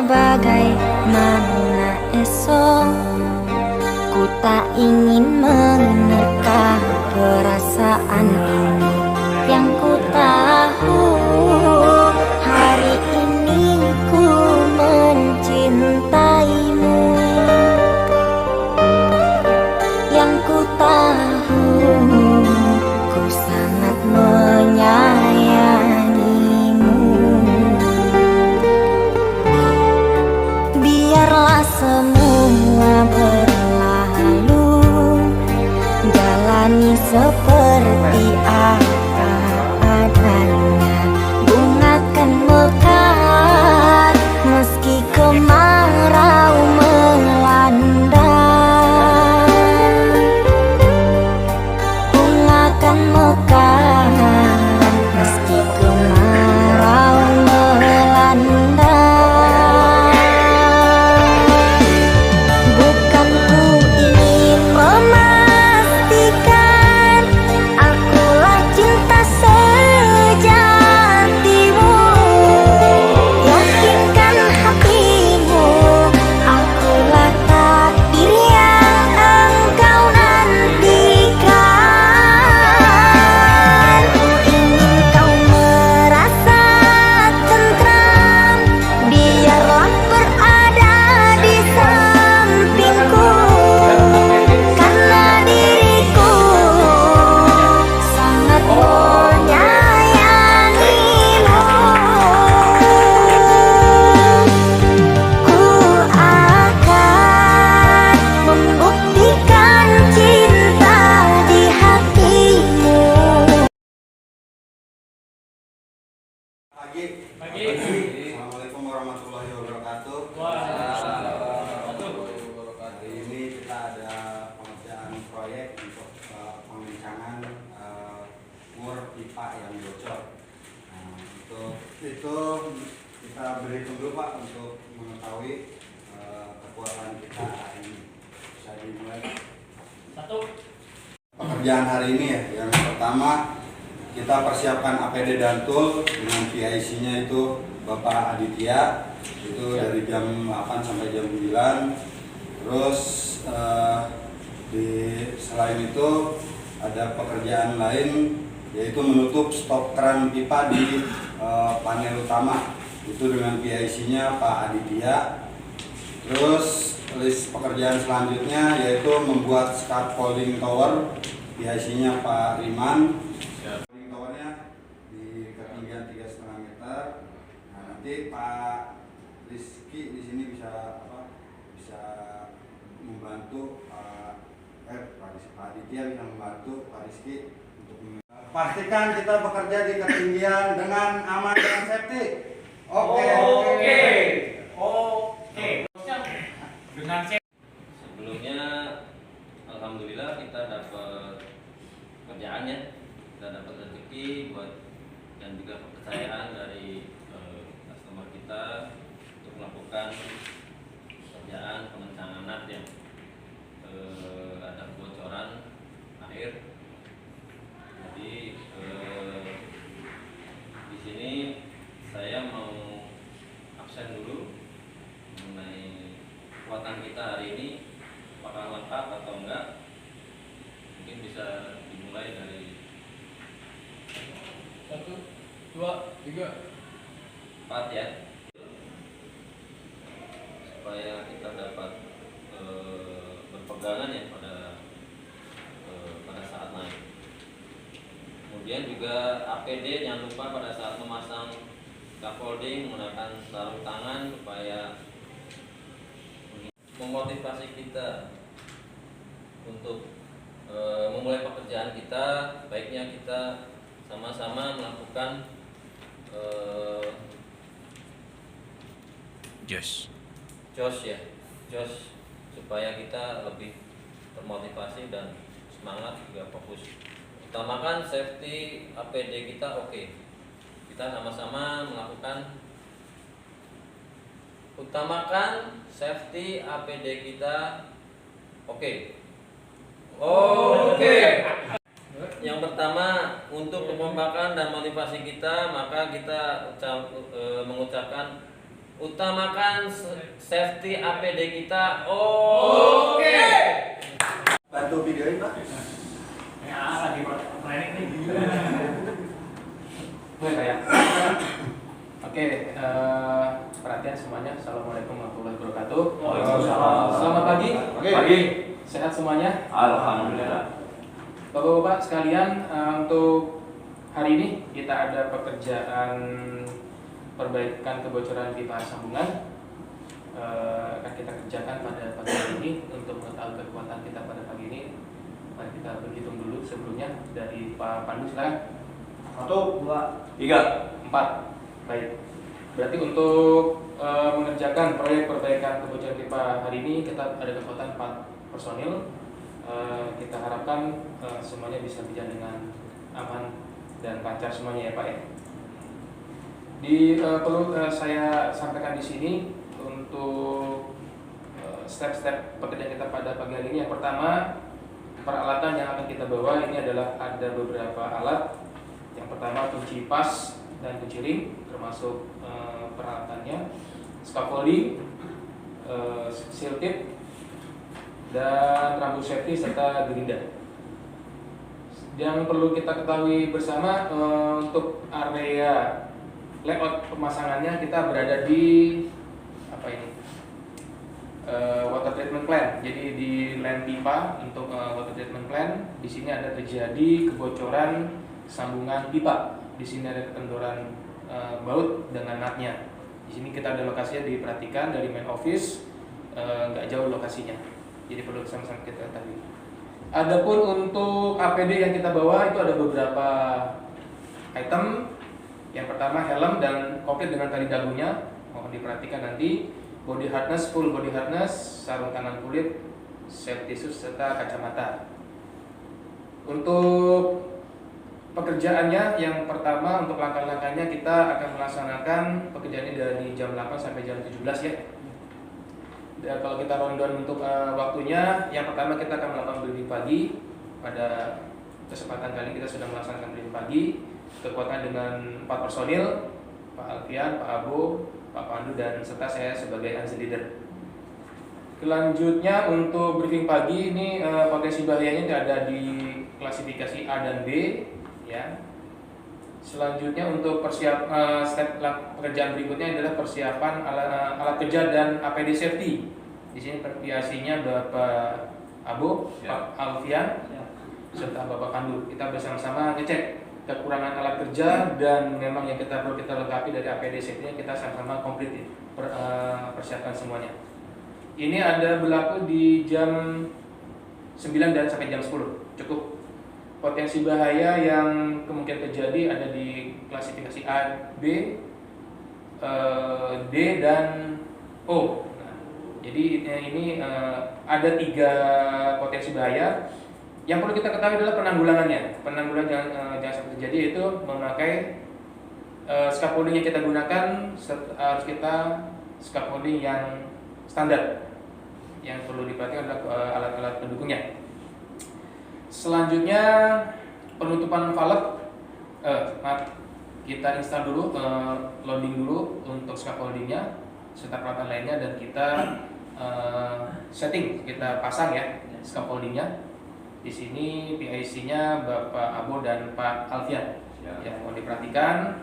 bagaimana esok. Ku tak ingin menerka perasaan ini. Yang ku tahu hari ini ku mencintaimu. Yang ku tahu ku sangat menyayangimu. Biarlah semua berlalu, jalani seperti apa adanya. Bunga kan mekar meski kemarau melanda. Bunga kan mekar meski kemarau melanda. Bukan ku ingin memastikan akulah cinta sejatimu. Yakinkan hatimu, akulah takdir yang engkau nantikan. Ku ingin kau merasa tentram, biarlah berada di sampingku. Karena diriku sangat menyayangimu. Ku akan membuktikan cinta di hatimu. Pagi. Assalamualaikum warahmatullahi wabarakatuh. Hari ini kita ada pengerjaan proyek untuk pengencangan mur pipa yang bocor. Nah, untuk itu kita berhitung dulu Pak untuk mengetahui kekuatan kita hari ini. Bisa dimulai. Pekerjaan hari ini ya, yang pertama kita persiapkan APD dan tool dengan PIC-nya itu Bapak Aditya, itu dari jam 8 sampai jam 9. Terus selain itu ada pekerjaan lain yaitu menutup stop keran pipa di panel utama, itu dengan PIC-nya Pak Aditya. Terus list pekerjaan selanjutnya yaitu membuat scaffolding tower, PIC-nya Pak Riman. Towernya di ketinggian 3,5 meter. Nah, nanti Pak Rizky di sini bisa membantu Pak Aditya bisa membantu Pak Rizky untuk pastikan kita bekerja di ketinggian dengan aman dan safety. Oke. Dengan sebelumnya alhamdulillah kita dapat kerjaannya, kita dapat rezeki dan juga kepercayaan dari customer kita untuk melakukan pekerjaan pengencangan nat yang ada kebocoran air. Jadi di sini saya mau absen dulu mengenai kekuatan kita hari ini, apakah lengkap atau enggak. Mungkin bisa dimulai dari 1, 2, 3, 4 ya, supaya kita dapat berpegangan ya pada saat naik. Kemudian juga APD jangan lupa pada saat memasang scaffolding menggunakan sarung tangan supaya memotivasi kita untuk memulai pekerjaan kita. Baiknya kita sama-sama melakukan Josh supaya kita lebih termotivasi dan semangat juga fokus. Utamakan safety APD kita oke. Kita sama-sama melakukan utamakan safety APD kita oke. Yang pertama, untuk kekompakan dan motivasi kita, maka kita mengucapkan Utamakan safety APD kita. Oke. Bantu videoin Pak. lagi planning nih. Boleh Pak ya? Oke, perhatian semuanya. Assalamualaikum warahmatullahi wabarakatuh. Waalaikumsalam. Selamat pagi. Pagi. Sehat semuanya. Alhamdulillah. Bapak-bapak sekalian, untuk hari ini kita ada pekerjaan perbaikan kebocoran pipa sambungan. Akan kita kerjakan pada pagi hari ini. Untuk mengetahui kekuatan kita pada pagi ini, mari kita berhitung dulu sebelumnya dari Pak Pandu, silakan. 1, 2, 3, 4. Baik. Berarti untuk mengerjakan proyek perbaikan kebocoran pipa hari ini kita ada kekuatan 4 personil. Kita harapkan semuanya bisa berjalan dengan aman dan lancar semuanya ya Pak ya. Perlu saya sampaikan di sini untuk step-step pekerjaan kita pada pagi hari ini. Yang pertama, peralatan yang akan kita bawa ini adalah ada beberapa alat. Yang pertama kunci pas dan kunci ring, termasuk peralatannya, scaffolding, seal tip, dan rambu safety serta gerinda. Yang perlu kita ketahui bersama, untuk area layout pemasangannya kita berada di water treatment plant. Jadi di line pipa untuk water treatment plant, di sini ada terjadi kebocoran sambungan pipa. Di sini ada ketendoran baut dengan natnya. Di sini kita ada lokasinya, diperhatikan dari main office, nggak jauh lokasinya. Jadi perlu sama-sama kita ketahui. Adapun untuk APD yang kita bawa itu ada beberapa item. Yang pertama helm dan komplit dengan tali dagunya, mohon diperhatikan nanti. Body harness, full body harness, sarung tangan kulit, safety shoes serta kacamata. Untuk pekerjaannya, yang pertama untuk langkah-langkahnya kita akan melaksanakan pekerjaan ini dari jam 8 sampai jam 17 ya. Dan kalau kita rundown untuk waktunya, yang pertama kita akan melakukan briefing pagi. Pada kesempatan kali kita sudah melaksanakan briefing pagi. Kekuatan dengan 4 personil, Pak Alfian, Pak Abo, Pak Pandu, dan serta saya sebagai ANZ leader. Selanjutnya untuk briefing pagi ini, potensi bahayanya ada di klasifikasi A dan B ya. Selanjutnya untuk step pekerjaan berikutnya adalah persiapan alat kerja dan APD safety. Di sini PIC-nya Bapak Abo, Pak Alfian, serta Bapak Pandu. Kita bersama-sama ngecek kekurangan alat kerja dan memang yang perlu kita lengkapi dari APD safety-nya, kita sama-sama komplit persiapkan semuanya. Ini ada berlaku di jam 9 dan sampai jam 10. Cukup. Potensi bahaya yang kemungkinan terjadi ada di klasifikasi A, B, D, dan O. Nah, jadi ini ada 3 potensi bahaya. Yang perlu kita ketahui adalah penanggulangannya. Penanggulangan jangan sampai terjadi, yaitu memakai scaffolding yang kita gunakan harus kita scaffolding yang standar. Yang perlu diperhatikan adalah alat-alat pendukungnya. Selanjutnya penutupan valve, kita install dulu, loading dulu untuk scaffoldingnya serta peralatan lainnya, dan kita setting, kita pasang ya scaffoldingnya. Di sini PIC-nya Bapak Abo dan Pak Alfian. Ya, mau diperhatikan.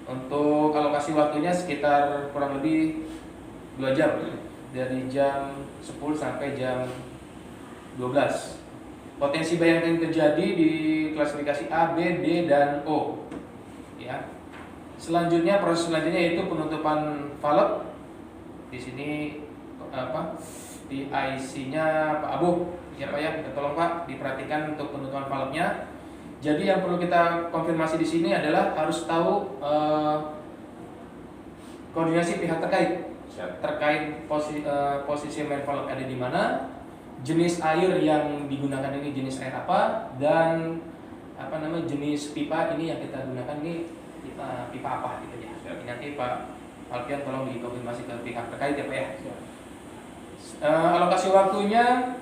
Untuk alokasi waktunya sekitar kurang lebih 2 jam, dari jam 10 sampai jam 12. Potensi bahaya yang terjadi di klasifikasi A, B, D, dan O. Ya. Selanjutnya, proses selanjutnya yaitu penutupan valve. Di sini di IC-nya Pak Abu. Ya Pak ya, tolong Pak diperhatikan untuk penutupan valve-nya. Jadi yang perlu kita konfirmasi di sini adalah harus tahu koordinasi pihak terkait posisi main valve ada di mana, jenis air yang digunakan ini jenis air apa, dan jenis pipa ini yang kita gunakan ini pipa apa gitu ya. Ini nanti Pak Alfian tolong dikonfirmasi ke pihak terkait ya Pak ya. Alokasi waktunya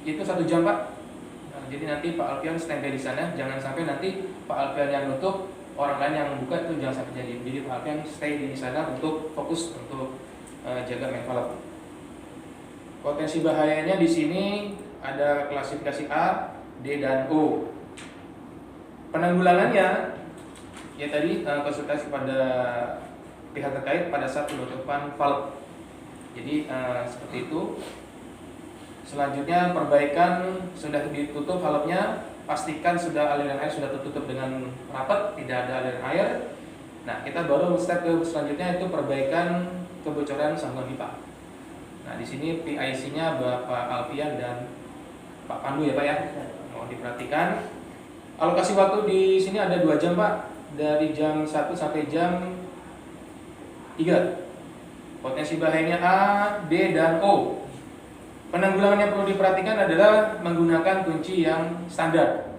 itu 1 jam Pak. Jadi nanti Pak Alfian standby di sana, jangan sampai nanti Pak Alfian yang nutup orang lain yang membuka itu jangan sampai terjadi. Jadi Pak Alfian stay di sana untuk fokus untuk jaga main valve. Potensi bahayanya di sini ada klasifikasi A, D, dan O. Penanggulangannya ya tadi konsultasi pada pihak terkait pada saat penutupan valve. Jadi seperti itu. Selanjutnya perbaikan sudah ditutup valve-nya, pastikan sudah aliran air sudah tertutup dengan rapat, tidak ada aliran air. Nah, kita baru step ke selanjutnya itu perbaikan kebocoran sambungan pipa. Nah, di sini PIC-nya Bapak Alfian dan Pak Pandu ya Pak ya. Mohon diperhatikan. Alokasi waktu di sini ada 2 jam Pak, dari jam 1 sampai jam 3. Potensi bahayanya A, D, dan O. Penanggulangan yang perlu diperhatikan adalah menggunakan kunci yang standar.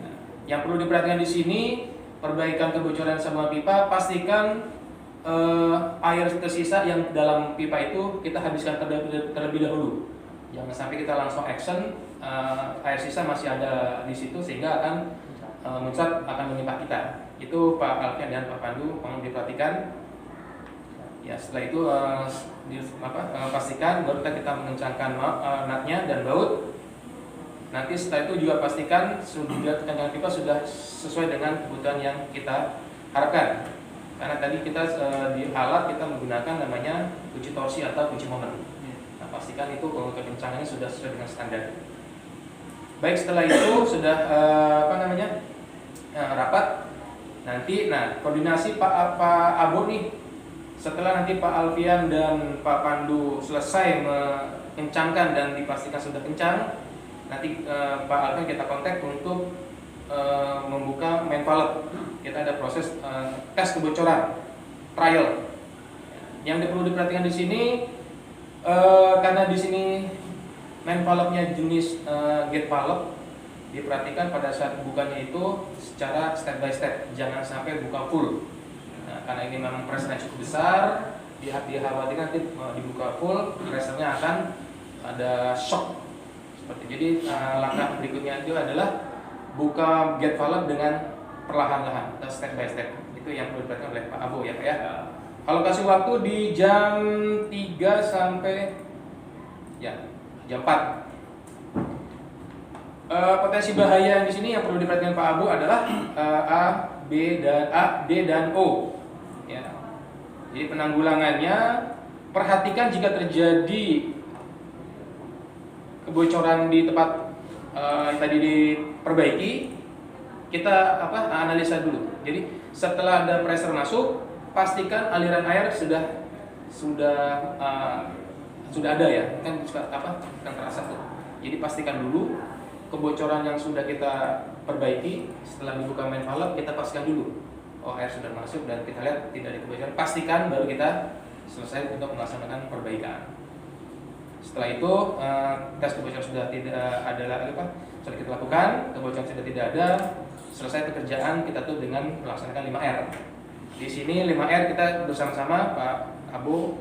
Nah, yang perlu diperhatikan di sini perbaikan kebocoran sambungan pipa, pastikan air tersisa yang dalam pipa itu kita habiskan terlebih dahulu. Jangan sampai kita langsung action, air sisa masih ada di situ sehingga akan muncrat akan menimpa kita. Itu Pak Alfian dan Pak Pandu mohon diperhatikan. Ya, setelah itu pastikan baru kita mengencangkan natnya dan baut. Nanti setelah itu juga pastikan sudah kencangkan pipa sudah sesuai dengan kebutuhan yang kita harapkan. Karena tadi kita di alat kita menggunakan namanya kunci torsi atau kunci momen. Nah, pastikan itu kencangannya sudah sesuai dengan standar. Baik, setelah itu sudah rapat. Nanti koordinasi Pak Abu nih. Setelah nanti Pak Alfian dan Pak Pandu selesai mengencangkan dan dipastikan sudah kencang, nanti Pak Alfian kita kontak untuk membuka main valve. Kita ada proses tes kebocoran, trial. Yang perlu diperhatikan di sini karena di sini main valve-nya jenis gate valve, diperhatikan pada saat bukanya itu secara step by step, jangan sampai buka full. Karena ini memang pressure cukup besar, dikhawatirkan nanti dibuka full, pressure-nya akan ada shock. Jadi langkah berikutnya itu adalah buka gate valve dengan perlahan-lahan, step by step. Itu yang perlu diperhatikan oleh Pak Abu ya Pak ya. Kalau kasih waktu di jam 3 sampai jam 4. Potensi bahaya di sini yang perlu diperhatikan Pak Abu adalah A, D, dan O. Ya. Jadi penanggulangannya, perhatikan jika terjadi kebocoran di tempat yang tadi diperbaiki, kita analisa dulu. Jadi setelah ada pressure masuk, pastikan aliran air sudah ada ya, kan terasa tuh. Jadi pastikan dulu kebocoran yang sudah kita perbaiki. Setelah dibuka main valve, kita pastikan dulu air sudah masuk dan kita lihat tidak ada kebocoran, pastikan baru kita selesai untuk melaksanakan perbaikan. Setelah itu tes kebocoran sudah tidak ada lagi sudah kita lakukan, kebocoran sudah tidak ada, selesai pekerjaan kita tuh dengan melaksanakan 5R. Di sini 5R kita bersama-sama Pak Abu,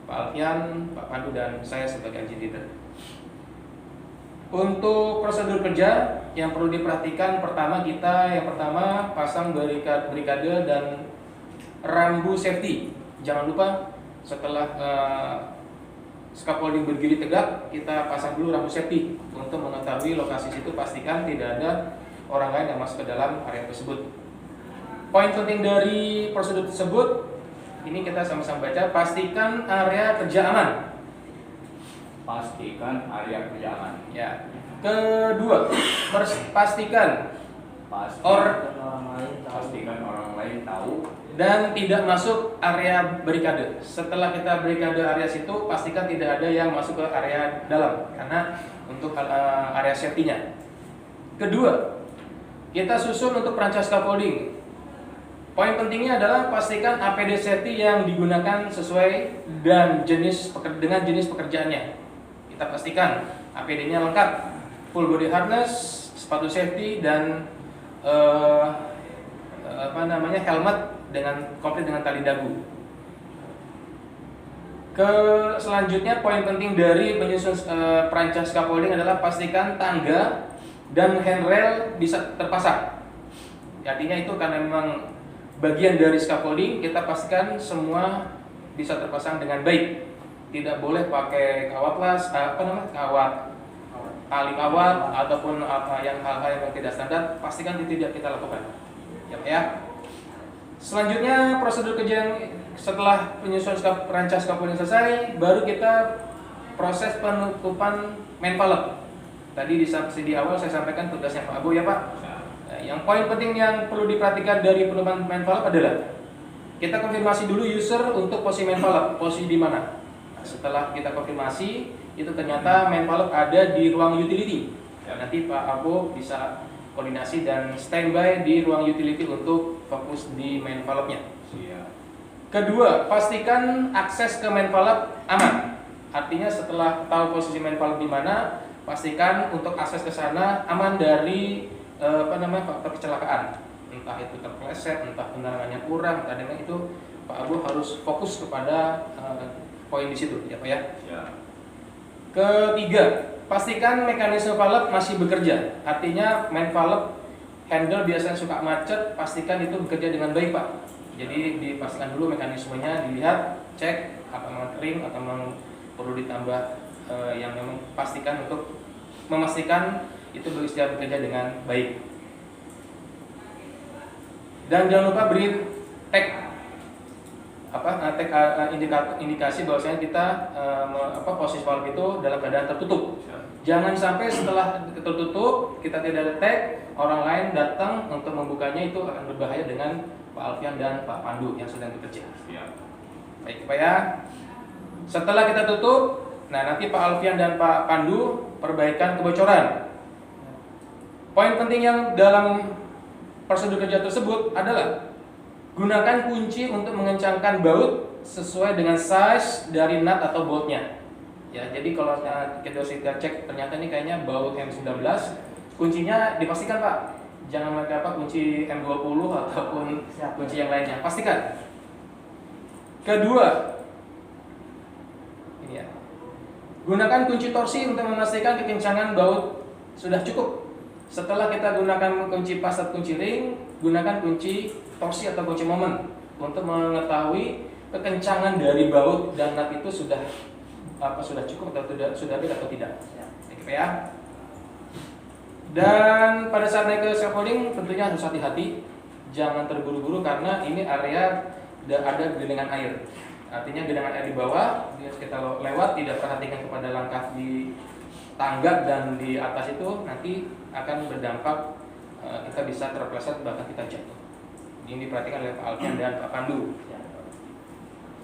Pak Alfian, Pak Pandu, dan saya sebagai engineer leader. Untuk prosedur kerja yang perlu diperhatikan, yang pertama pasang barikade dan rambu safety. Jangan lupa setelah scaffolding berdiri tegak, kita pasang dulu rambu safety untuk mengetahui lokasi situ, pastikan tidak ada orang lain yang masuk ke dalam area tersebut. Poin penting dari prosedur tersebut, ini kita sama-sama baca, pastikan area kerja aman. Pastikan area kerja aman. Ya. Kedua, pastikan orang lain tahu dan tidak masuk area barikade. Setelah kita barikade area situ, pastikan tidak ada yang masuk ke area dalam karena untuk area safety-nya. Kedua, kita susun untuk perancang scaffolding. Poin pentingnya adalah pastikan APD safety yang digunakan sesuai dan dengan jenis pekerjaannya. Kita pastikan APD-nya lengkap, full body harness, sepatu safety, dan helmet dengan komplit dengan tali dagu. Selanjutnya poin penting dari menyusun perancang scaffolding adalah pastikan tangga dan handrail bisa terpasang. Artinya itu karena memang bagian dari scaffolding, kita pastikan semua bisa terpasang dengan baik. Tidak boleh pakai kawat kawat tali kawat ataupun apa yang hal-hal yang tidak standar, pastikan tidak kita lakukan. Ya. Selanjutnya prosedur kerja yang setelah penyusunan perancang scaffolding selesai, baru kita proses penutupan main valve. Tadi di awal saya sampaikan tugasnya Pak Abu ya Pak. Nah, yang poin penting yang perlu diperhatikan dari penutupan main valve adalah kita konfirmasi dulu user untuk posisi main valve, posisi di mana. Nah, setelah kita konfirmasi, itu ternyata main valve ada di ruang utility. Nanti Pak Abu bisa koordinasi dan standby di ruang utility untuk fokus di main valve-nya. Kedua, pastikan akses ke main valve aman. Artinya setelah tahu posisi main valve di mana, pastikan untuk akses ke sana aman dari faktor kecelakaan. Entah itu terpeleset, entah penerangannya kurang, entah dengan itu Pak Abu harus fokus kepada poin di situ, ya Pak ya. Ketiga, pastikan mekanisme valve masih bekerja. Artinya main valve handle biasanya suka macet, pastikan itu bekerja dengan baik Pak. Jadi dipastikan dulu mekanismenya, dilihat, cek apakah kering atau memang perlu ditambah yang memang pastikan untuk memastikan itu bisa bekerja dengan baik. Dan jangan lupa beri tag indikasi bahwasanya kita posisi valve itu dalam keadaan tertutup. Jangan sampai setelah tertutup kita tidak ada tag, orang lain datang untuk membukanya, itu akan berbahaya dengan Pak Alfian dan Pak Pandu yang sedang bekerja. Baik Pak ya. Setelah kita tutup, nah nanti Pak Alfian dan Pak Pandu perbaikan kebocoran. Poin penting yang dalam prosedur kerja tersebut adalah gunakan kunci untuk mengencangkan baut sesuai dengan size dari nut atau boltnya. Ya, jadi kalau kita cek ternyata ini kayaknya baut M19, kuncinya dipastikan Pak. Jangan pakai kunci M20 ataupun kunci yang lainnya. Pastikan. Kedua, ini ya. Gunakan kunci torsi untuk memastikan kekencangan baut sudah cukup. Setelah kita gunakan kunci pas atau kunci ring, gunakan kunci torsi atau kunci moment untuk mengetahui kekencangan dari baut dan nut itu sudah cukup atau sudah ada atau tidak. Ya. Dan pada saat naik ke scaffolding tentunya harus hati-hati, jangan terburu-buru karena ini area ada genangan air. Artinya genangan air di bawah, kita lewat tidak perhatikan kepada langkah di tangga dan di atas itu nanti akan berdampak kita bisa terpeleset bahkan kita jatuh. Ini diperhatikan oleh Pak Alfian dan Pak Pandu.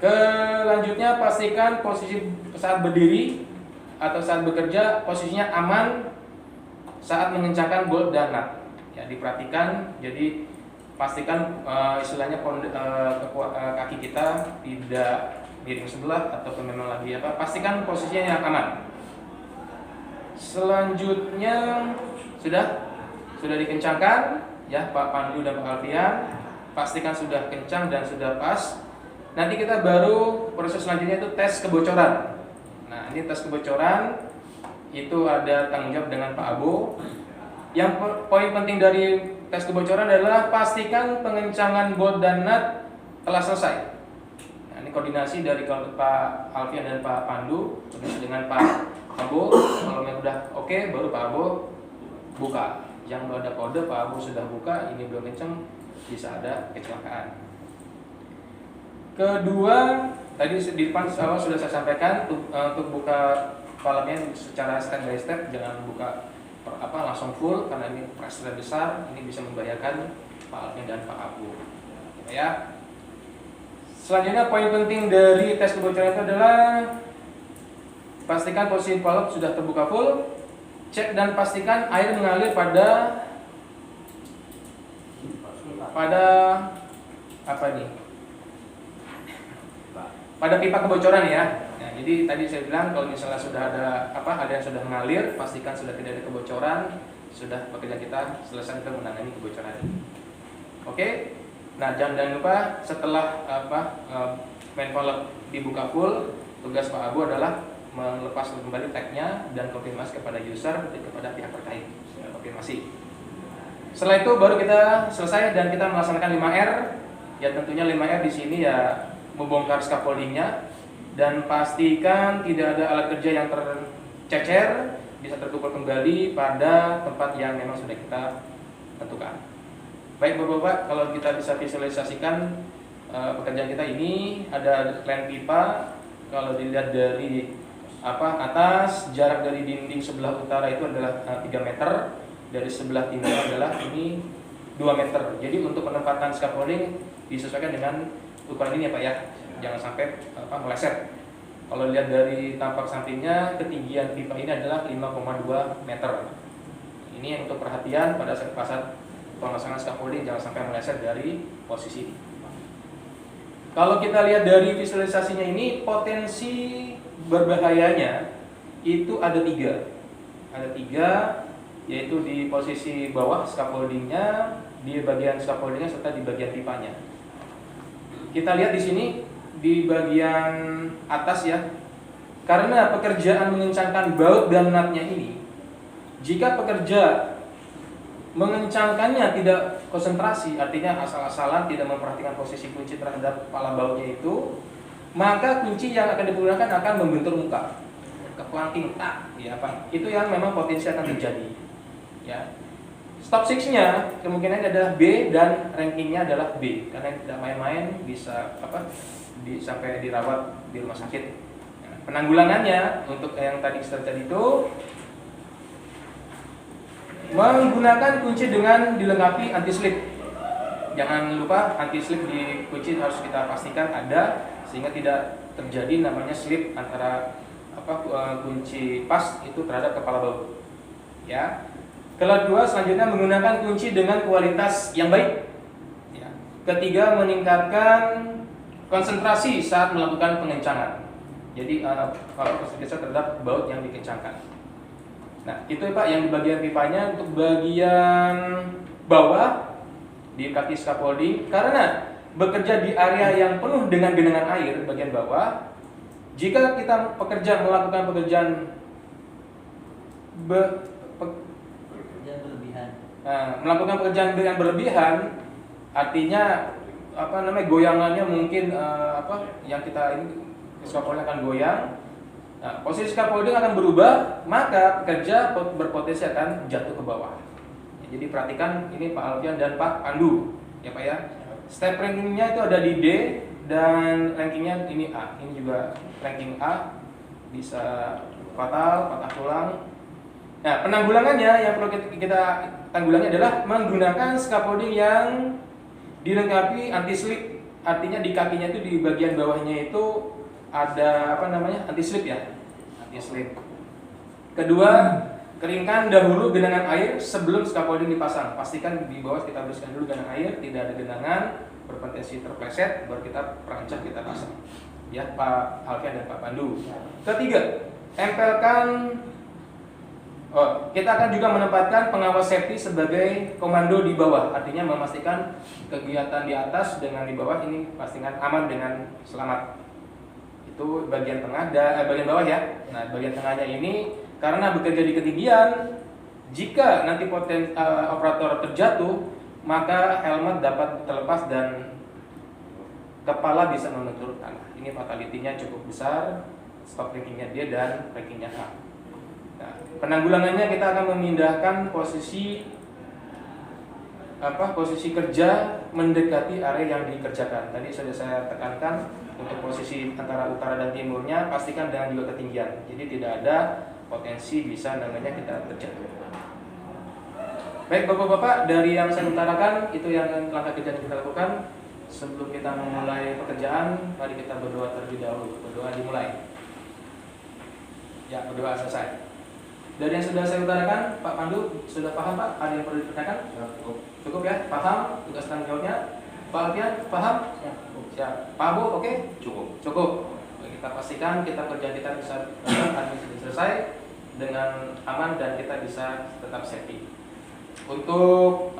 Kelanjutnya pastikan posisi saat berdiri atau saat bekerja posisinya aman saat mengencangkan bolt dan nut. Ya, diperhatikan. Jadi pastikan istilahnya kaki kita tidak miring sebelah ataupun memang lagi pastikan posisinya yang aman. Selanjutnya sudah dikencangkan ya Pak Pandu dan Pak Alfian, pastikan sudah kencang dan sudah pas. Nanti kita baru proses selanjutnya itu tes kebocoran. Nah, ini tes kebocoran itu ada tanggung jawab dengan Pak Abu. Yang poin penting dari tes kebocoran adalah pastikan pengencangan bolt dan nut telah selesai. Nah, ini koordinasi dari Pak Alfian dan Pak Pandu dengan Pak Abu. Kalau yang udah oke, baru Pak Abu buka. Yang belum ada kode, Pak Abu sudah buka, ini belum kenceng, bisa ada kecelakaan. Kedua, tadi di depan awal sudah saya sampaikan untuk buka valve-nya secara step by step, jangan buka langsung full karena ini pressure besar, ini bisa membahayakan Pak Alfian dan Pak Abu. Ya. Selanjutnya poin penting dari tes kebocoran itu adalah pastikan posisi valve sudah terbuka full, cek dan pastikan air mengalir pada pada pipa kebocoran ya. Nah, jadi tadi saya bilang kalau misalnya sudah ada yang sudah mengalir, pastikan sudah tidak ada kebocoran, sudah pekerjaan kita selesai untuk menangani kebocoran ini. Oke. Nah, jangan lupa setelah main valve dibuka full, tugas Pak Abu adalah melepas kembali tagnya dan konfirmasi kepada user dan kepada pihak terkait. Konfirmasi. Setelah itu baru kita selesai dan kita melaksanakan 5R. Ya tentunya 5R di sini ya membongkar scaffoldingnya dan pastikan tidak ada alat kerja yang tercecer, bisa terkumpul kembali pada tempat yang memang sudah kita tentukan. Baik Bapak-bapak, kalau kita bisa visualisasikan pekerjaan kita ini ada lem pipa. Kalau dilihat dari atas, jarak dari dinding sebelah utara itu adalah 3 meter, dari sebelah timur adalah ini 2 meter. Jadi untuk penempatan scaffolding disesuaikan dengan ukuran ini ya Pak ya, jangan sampai meleset. Kalau lihat dari tampak sampingnya, ketinggian pipa ini adalah 5,2 meter. Ini yang untuk perhatian pada saat pelaksanaan scaffolding, jangan sampai meleset dari posisi. Kalau kita lihat dari visualisasinya ini, potensi berbahayanya itu ada 3, yaitu di posisi bawah scaffoldingnya, di bagian scaffoldingnya serta di bagian pipanya. Kita lihat di sini di bagian atas ya, karena pekerjaan mengencangkan baut dan nutnya ini, jika pekerja mengencangkannya tidak konsentrasi, artinya asal-asalan tidak memperhatikan posisi kunci terhadap kepala bautnya itu, maka kunci yang akan digunakan akan membentur muka, keplanking, ya apa? Itu yang memang potensi akan terjadi. Ya, stop 6-nya kemungkinan adalah B dan rankingnya adalah B, karena tidak main-main bisa sampai dirawat di rumah sakit. Nah, penanggulangannya untuk yang tadi itu menggunakan kunci dengan dilengkapi anti slip. Jangan lupa anti slip di kunci harus kita pastikan ada, sehingga tidak terjadi namanya slip antara kunci pas itu terhadap kepala baut. Ya. Kedua, selanjutnya menggunakan kunci dengan kualitas yang baik. Ya. Ketiga, meningkatkan konsentrasi saat melakukan pengencangan. Jadi konsentrasi terhadap baut yang dikencangkan. Nah, itu Pak yang di bagian pipanya. Untuk bagian bawah di kaki scaffolding, karena bekerja di area yang penuh dengan genangan air bagian bawah, jika kita pekerja melakukan pekerjaan melakukan pekerjaan yang berlebihan, artinya goyangannya mungkin yang kita ini scaffolding akan goyang. Nah, posisi scaffolding akan berubah, maka pekerja berpotensi akan jatuh ke bawah. Ya, jadi perhatikan ini Pak Alfian dan Pak Pandu, ya Pak ya. Step rankingnya itu ada di D dan rankingnya ini A. Ini juga ranking A, bisa fatal, patah tulang. Nah, penanggulangannya yang perlu kita tanggulangi adalah menggunakan scaffolding yang dilengkapi anti slip. Artinya di kakinya itu di bagian bawahnya itu ada anti slip ya, anti slip. Kedua, keringkan dahulu genangan air sebelum scaffolding dipasang. Pastikan di bawah kita bersihkan dulu genangan air, tidak ada genangan berpotensi terpleset, baru kita perancang, kita pasang. Ya, Pak Alfian dan Pak Pandu. Ketiga, tempelkan. Kita akan juga menempatkan pengawas safety sebagai komando di bawah, artinya memastikan kegiatan di atas dengan di bawah ini pastikan aman dengan selamat. Itu bagian tengah bagian bawah ya. Nah, bagian tengahnya ini karena bekerja di ketinggian, jika nanti operator terjatuh, maka helmet dapat terlepas dan kepala bisa mengentur tanah. Ini fatality-nya cukup besar, stop rankingnya D dan rankingnya A. Nah, penanggulangannya kita akan memindahkan posisi kerja mendekati area yang dikerjakan. Tadi sudah saya tekankan untuk posisi antara utara dan timurnya pastikan dengan juga ketinggian. Jadi tidak ada potensi bisa kita terjatuh. Baik Bapak-bapak, dari yang saya utarakan itu yang langkah kerja yang kita lakukan. Sebelum kita memulai pekerjaan, mari kita berdoa terlebih dahulu. Berdoa dimulai. Ya, berdoa selesai. Dari yang sudah saya utarakan, Pak Pandu sudah paham Pak? Ada yang perlu ditanyakan? Cukup ya? Paham? Tugas tanggung jawabnya? Pak Alfian, paham? Siap. Pak Abu, oke? Cukup. Kita pastikan kerjaan kita bisa selesai dengan aman dan kita bisa tetap safety. Untuk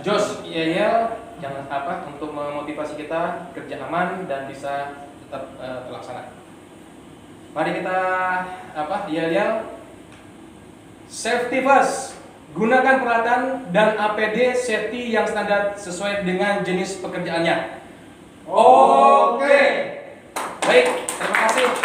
Jos Yel jangan untuk memotivasi kita kerja aman dan bisa tetap terlaksana. Mari kita yel-yel. Safety first. Gunakan peralatan dan APD safety yang standar sesuai dengan jenis pekerjaannya. Oke. Baik, terima kasih.